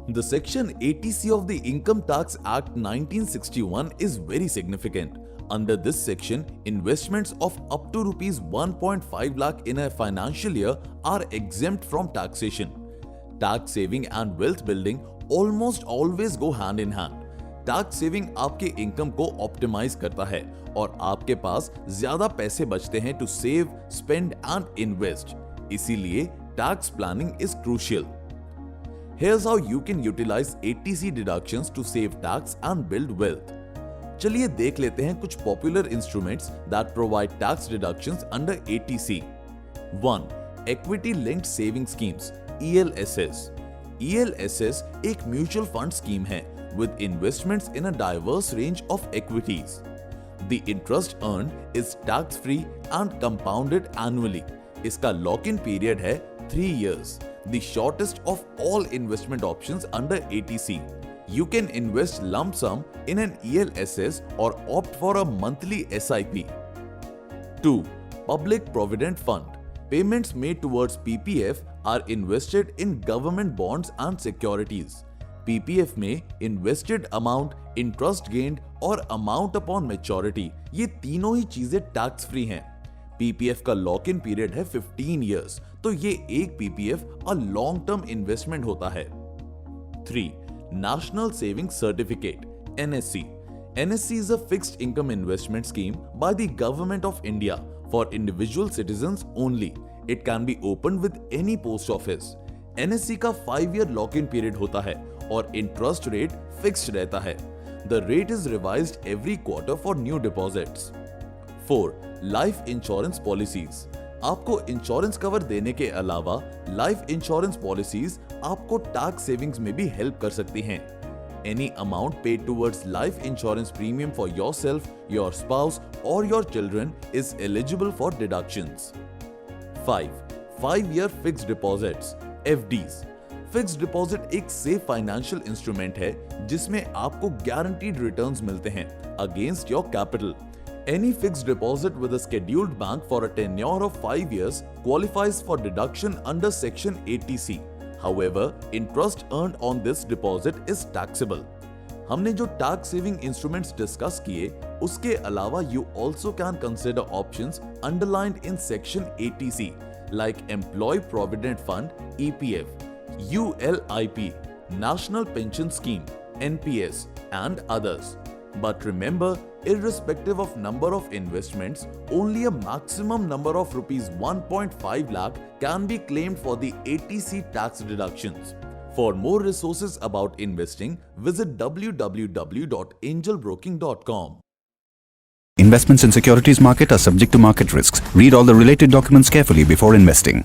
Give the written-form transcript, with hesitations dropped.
The Section 80C of the Income Tax Act 1961 is very significant. Under this section, investments of up to rupees 1.5 lakh in a financial year are exempt from taxation. Tax saving and wealth building almost always go hand in hand. Tax saving आपके income को optimise करता है और आपके पास ज्यादा पैसे बचते हैं to save, spend and invest. इसीलिए tax planning is crucial. Here's how you can utilize 80C deductions to save tax and build wealth. चलिए देख लेते हैं कुछ popular instruments that provide tax deductions under 80C। 1. Equity linked saving schemes ELSS. ELSS एक mutual fund scheme है with investments in a diverse range of equities. The interest earned is tax-free and compounded annually. इसका lock-in period है 3 years, the shortest of all investment options under 80C. You can invest lump sum in an ELSS or opt for a monthly SIP. 2. Public Provident Fund. Payments made towards PPF are invested in government bonds and securities. PPF में invested amount, interest gained और amount upon maturity, ये तीनों ही चीजें tax free हैं। PPF का lock in period है 15 years, तो ये एक PPF a long term investment होता है। 3. National saving certificate NSC. NSC is a fixed income investment scheme by the government of India for individual citizens only. It can be opened with any post office. NSC का 5-year lock-in period होता है और interest rate fixed रहता है। The rate is revised every quarter for new deposits. 4. Life insurance policies. आपको insurance cover देने के अलावा लाइफ इंश्योरेंस पॉलिसीज आपको टैक्स सेविंग्स में भी हेल्प कर सकती हैं। Any amount paid towards life insurance premium for yourself, your spouse or your children is eligible for deductions. 5. 5-year fixed deposits FDs. Fixed deposit एक सेफ फाइनेंशियल इंस्ट्रूमेंट है जिसमें आपको गारंटीड रिटर्न्स मिलते हैं against your capital. Any fixed deposit with a scheduled bank for a tenure of 5 years qualifies for deduction under Section 80C. However, interest earned on this deposit is taxable. हमने जो tax saving instruments discuss किए, उसके अलावा you also can consider options underlined in Section 80C like Employee Provident Fund EPF, ULIP, National Pension Scheme NPS and others. But remember, irrespective of number of investments, only a maximum number of rupees 1.5 lakh can be claimed for the 80C tax deductions. For more resources about investing, visit www.angelbroking.com. Investments in securities market are subject to market risks. Read all the related documents carefully before investing.